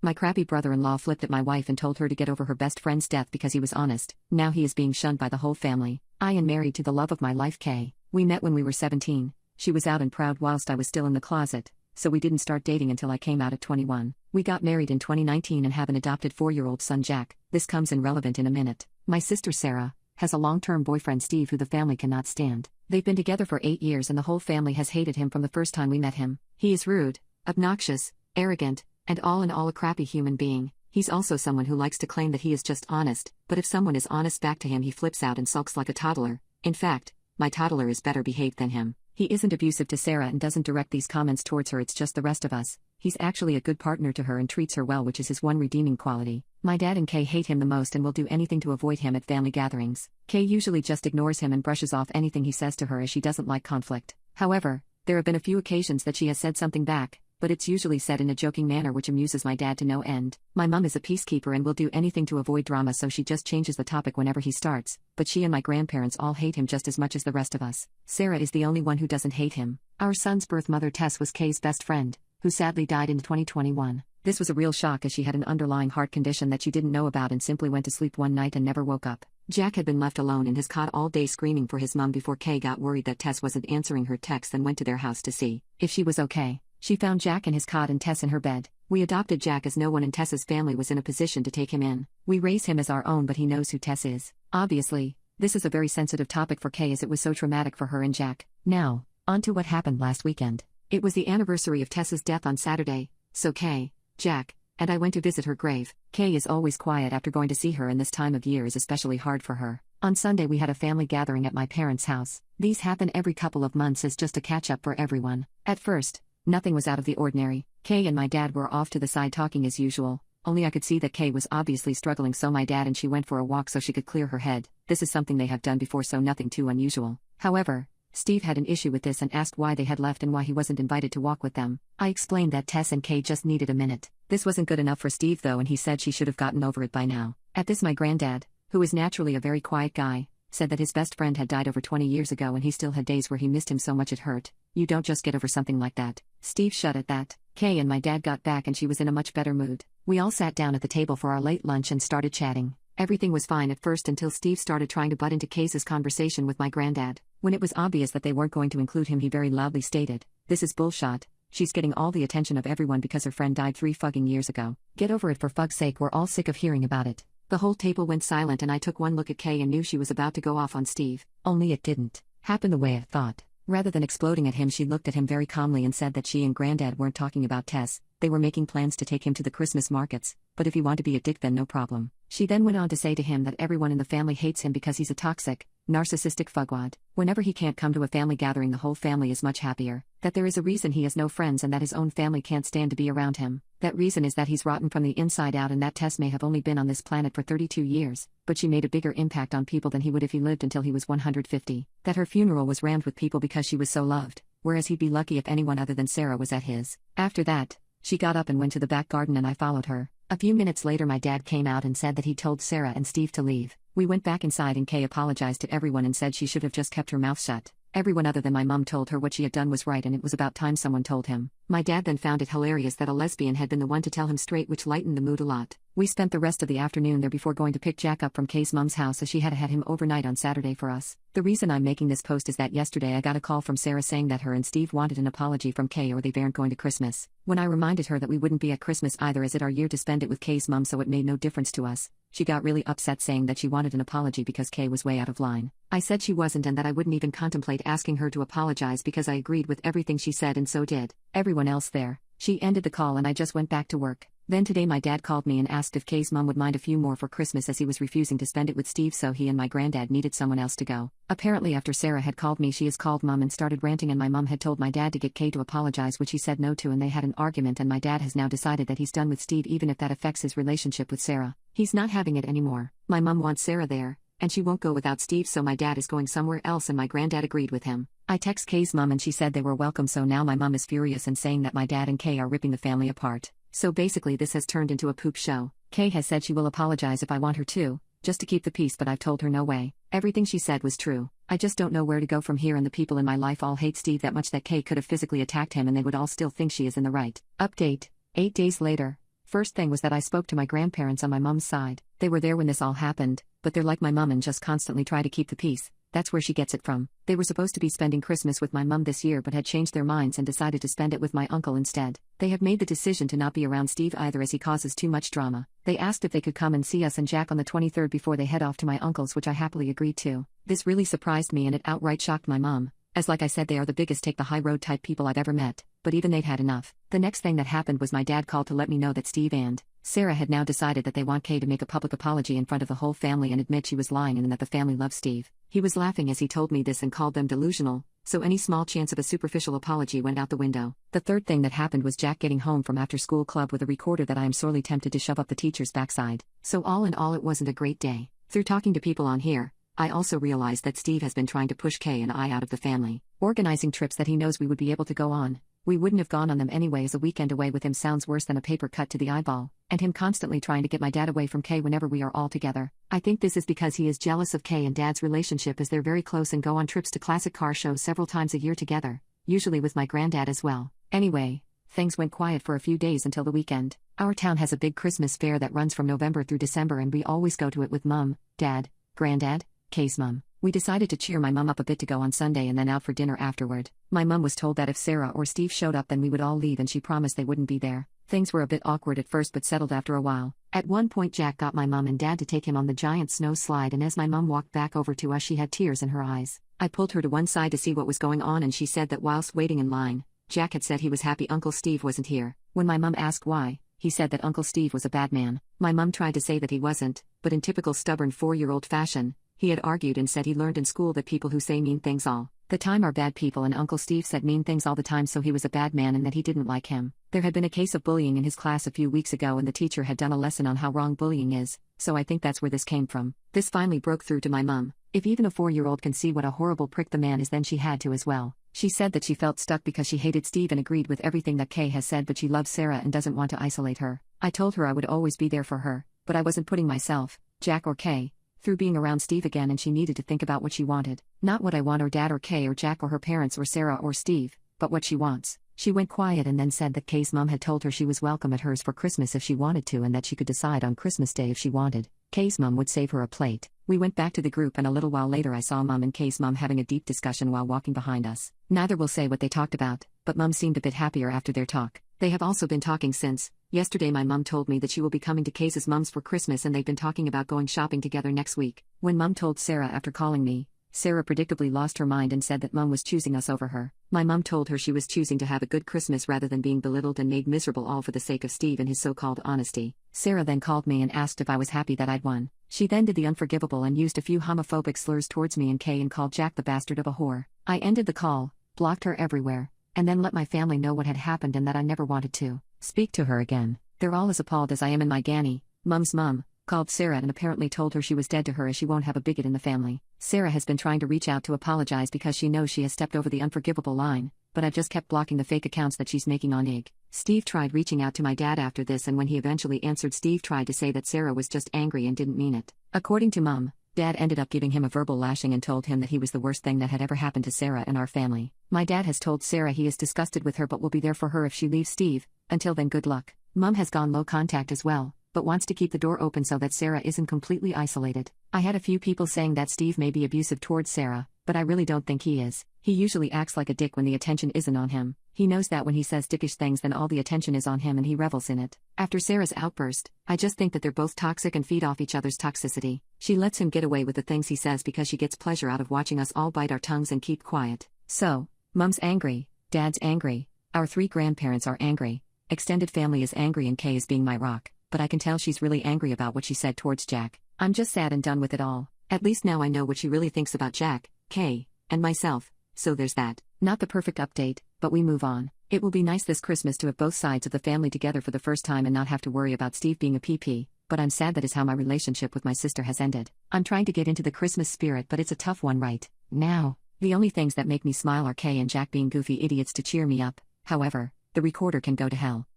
My crappy brother-in-law flipped at my wife and told her to get over her best friend's death because he was honest. Now he is being shunned by the whole family. I am married to the love of my life, Kay. We met when we were 17. She was out and proud whilst I was still in the closet, so we didn't start dating until I came out at 21. We got married in 2019 and have an adopted 4-year-old son, Jack. This comes in relevant in a minute. My sister Sarah has a long-term boyfriend, Steve, who the family cannot stand. They've been together for 8 years and the whole family has hated him from the first time we met him. He is rude, obnoxious, arrogant, and all in all a crappy human being. He's also someone who likes to claim that he is just honest, but if someone is honest back to him he flips out and sulks like a toddler. In fact, my toddler is better behaved than him. He isn't abusive to Sarah and doesn't direct these comments towards her, it's just the rest of us. He's actually a good partner to her and treats her well, which is his one redeeming quality. My dad and Kay hate him the most and will do anything to avoid him at family gatherings. Kay usually just ignores him and brushes off anything he says to her as she doesn't like conflict. However, there have been a few occasions that she has said something back, but it's usually said in a joking manner which amuses my dad to no end. My mom is a peacekeeper and will do anything to avoid drama, so she just changes the topic whenever he starts, but she and my grandparents all hate him just as much as the rest of us. Sarah is the only one who doesn't hate him. Our son's birth mother Tess was Kay's best friend, who sadly died in 2021. This was a real shock as she had an underlying heart condition that she didn't know about and simply went to sleep one night and never woke up. Jack had been left alone in his cot all day screaming for his mom before Kay got worried that Tess wasn't answering her texts and went to their house to see if she was okay. She found Jack in his cot and Tess in her bed. We adopted Jack as no one in Tess's family was in a position to take him in. We raise him as our own, but he knows who Tess is. Obviously, this is a very sensitive topic for Kay as it was so traumatic for her and Jack. Now, on to what happened last weekend. It was the anniversary of Tess's death on Saturday, so Kay, Jack, and I went to visit her grave. Kay is always quiet after going to see her, and this time of year is especially hard for her. On Sunday we had a family gathering at my parents' house. These happen every couple of months as just a catch-up for everyone. At first, nothing was out of the ordinary. Kay and my dad were off to the side talking as usual, only I could see that Kay was obviously struggling, so my dad and she went for a walk so she could clear her head. This is something they have done before, so nothing too unusual. However, Steve had an issue with this and asked why they had left and why he wasn't invited to walk with them. I explained that Tess and Kay just needed a minute. This wasn't good enough for Steve though, and he said she should have gotten over it by now. At this, my granddad, who is naturally a very quiet guy, said that his best friend had died over 20 years ago and he still had days where he missed him so much it hurt. You don't just get over something like that. Steve shut at that. Kay and my dad got back and she was in a much better mood. We all sat down at the table for our late lunch and started chatting. Everything was fine at first until Steve started trying to butt into Kay's conversation with my granddad. When it was obvious that they weren't going to include him, he very loudly stated, "This is bullshit. She's getting all the attention of everyone because her friend died 3 fucking years ago. Get over it for fuck's sake, we're all sick of hearing about it." The whole table went silent and I took one look at Kay and knew she was about to go off on Steve. Only it didn't happen the way I thought. Rather than exploding at him, she looked at him very calmly and said that she and Granddad weren't talking about Tess. They were making plans to take him to the Christmas markets, but if he wanted to be a dick then no problem. She then went on to say to him that everyone in the family hates him because he's a toxic, narcissistic fuckwad. Whenever he can't come to a family gathering, the whole family is much happier. That there is a reason he has no friends and that his own family can't stand to be around him. That reason is that he's rotten from the inside out, and that Tess may have only been on this planet for 32 years, but she made a bigger impact on people than he would if he lived until he was 150. That her funeral was rammed with people because she was so loved, whereas he'd be lucky if anyone other than Sarah was at his. After that, she got up and went to the back garden and I followed her. A few minutes later my dad came out and said that he told Sarah and Steve to leave. We went back inside and Kay apologized to everyone and said she should have just kept her mouth shut. Everyone other than my mom told her what she had done was right and it was about time someone told him. My dad then found it hilarious that a lesbian had been the one to tell him straight, which lightened the mood a lot. We spent the rest of the afternoon there before going to pick Jack up from Kay's mom's house as she had him overnight on Saturday for us. The reason I'm making this post is that yesterday I got a call from Sarah saying that her and Steve wanted an apology from Kay or they weren't going to Christmas. When I reminded her that we wouldn't be at Christmas either as it our year to spend it with Kay's mom, so it made no difference to us, she got really upset saying that she wanted an apology because Kay was way out of line. I said she wasn't and that I wouldn't even contemplate asking her to apologize because I agreed with everything she said and so did everyone else there. She ended the call and I just went back to work. Then today my dad called me and asked if Kay's mom would mind a few more for Christmas as he was refusing to spend it with Steve, so he and my granddad needed someone else to go. Apparently after Sarah had called me, she has called mom and started ranting, and my mom had told my dad to get Kay to apologize, which he said no to, and they had an argument, and my dad has now decided that he's done with Steve even if that affects his relationship with Sarah. He's not having it anymore. My mom wants Sarah there, and she won't go without Steve, so my dad is going somewhere else and my granddad agreed with him. I text Kay's mom and she said they were welcome, so now my mom is furious and saying that my dad and Kay are ripping the family apart. So basically this has turned into a poop show. Kay has said she will apologize if I want her to, just to keep the peace, but I've told her no way. Everything she said was true. I just don't know where to go from here, and the people in my life all hate Steve that much that Kay could have physically attacked him and they would all still think she is in the right. Update: 8 days later. First thing was that I spoke to my grandparents on my mom's side. They were there when this all happened, but they're like my mom and just constantly try to keep the peace. That's where she gets it from. They were supposed to be spending Christmas with my mom this year but had changed their minds and decided to spend it with my uncle instead. They have made the decision to not be around Steve either as he causes too much drama. They asked if they could come and see us and Jack on the 23rd before they head off to my uncle's, which I happily agreed to. This really surprised me and it outright shocked my mom, as like I said they are the biggest take the high road type people I've ever met, but even they'd had enough. The next thing that happened was my dad called to let me know that Steve and Sarah had now decided that they want Kay to make a public apology in front of the whole family and admit she was lying and that the family loves Steve. He was laughing as he told me this and called them delusional, so any small chance of a superficial apology went out the window. The third thing that happened was Jack getting home from after school club with a recorder that I am sorely tempted to shove up the teacher's backside. So all in all it wasn't a great day. Through talking to people on here, I also realized that Steve has been trying to push Kay and I out of the family, organizing trips that he knows we would be able to go on. We wouldn't have gone on them anyway as a weekend away with him sounds worse than a paper cut to the eyeball, and him constantly trying to get my dad away from Kay whenever we are all together. I think this is because he is jealous of Kay and Dad's relationship as they're very close and go on trips to classic car shows several times a year together, usually with my granddad as well. Anyway, things went quiet for a few days until the weekend. Our town has a big Christmas fair that runs from November through December and we always go to it with Mum, Dad, Granddad, Kay's mum. We decided to cheer my mum up a bit to go on Sunday and then out for dinner afterward. My mum was told that if Sarah or Steve showed up then we would all leave and she promised they wouldn't be there. Things were a bit awkward at first but settled after a while. At one point Jack got my mum and dad to take him on the giant snow slide and as my mum walked back over to us she had tears in her eyes. I pulled her to one side to see what was going on and she said that whilst waiting in line, Jack had said he was happy Uncle Steve wasn't here. When my mum asked why, he said that Uncle Steve was a bad man. My mum tried to say that he wasn't, but in typical stubborn 4-year-old fashion, he had argued and said he learned in school that people who say mean things all the time are bad people and Uncle Steve said mean things all the time so he was a bad man and that he didn't like him. There had been a case of bullying in his class a few weeks ago and the teacher had done a lesson on how wrong bullying is, so I think that's where this came from. This finally broke through to my mum. If even a 4-year-old can see what a horrible prick the man is then she had to as well. She said that she felt stuck because she hated Steve and agreed with everything that Kay has said but she loves Sarah and doesn't want to isolate her. I told her I would always be there for her, but I wasn't putting myself, Jack or Kay, through being around Steve again and she needed to think about what she wanted. Not what I want or Dad or Kay or Jack or her parents or Sarah or Steve, but what she wants. She went quiet and then said that Kay's mom had told her she was welcome at hers for Christmas if she wanted to and that she could decide on Christmas Day if she wanted. Kay's mom would save her a plate. We went back to the group and a little while later I saw Mom and Kay's mom having a deep discussion while walking behind us. Neither will say what they talked about, but Mom seemed a bit happier after their talk. They have also been talking since. Yesterday my mom told me that she will be coming to Kay's mom's for Christmas and they've been talking about going shopping together next week. When Mom told Sarah after calling me, Sarah predictably lost her mind and said that Mom was choosing us over her. My mom told her she was choosing to have a good Christmas rather than being belittled and made miserable all for the sake of Steve and his so-called honesty. Sarah then called me and asked if I was happy that I'd won. She then did the unforgivable and used a few homophobic slurs towards me and Kay and called Jack the bastard of a whore. I ended the call, blocked her everywhere, and then let my family know what had happened and that I never wanted to speak to her again. They're all as appalled as I am and my Ganny, Mum's mum, called Sarah and apparently told her she was dead to her as she won't have a bigot in the family. Sarah has been trying to reach out to apologize because she knows she has stepped over the unforgivable line, but I've just kept blocking the fake accounts that she's making on IG. Steve tried reaching out to my dad after this and when he eventually answered Steve tried to say that Sarah was just angry and didn't mean it. According to Mum, Dad ended up giving him a verbal lashing and told him that he was the worst thing that had ever happened to Sarah and our family. My dad has told Sarah he is disgusted with her but will be there for her if she leaves Steve. Until then, good luck. Mum has gone low contact as well, but wants to keep the door open so that Sarah isn't completely isolated. I had a few people saying that Steve may be abusive towards Sarah, but I really don't think he is. He usually acts like a dick when the attention isn't on him. He knows that when he says dickish things then all the attention is on him and he revels in it. After Sarah's outburst, I just think that they're both toxic and feed off each other's toxicity. She lets him get away with the things he says because she gets pleasure out of watching us all bite our tongues and keep quiet. So, Mum's angry, Dad's angry, our 3 grandparents are angry, extended family is angry and Kay is being my rock, but I can tell she's really angry about what she said towards Jack. I'm just sad and done with it all. At least now I know what she really thinks about Jack, Kay, and myself, so there's that. Not the perfect update, but we move on. It will be nice this Christmas to have both sides of the family together for the first time and not have to worry about Steve being a PP, but I'm sad that is how my relationship with my sister has ended. I'm trying to get into the Christmas spirit but it's a tough one right now. The only things that make me smile are Kay and Jack being goofy idiots to cheer me up. However, the recorder can go to hell.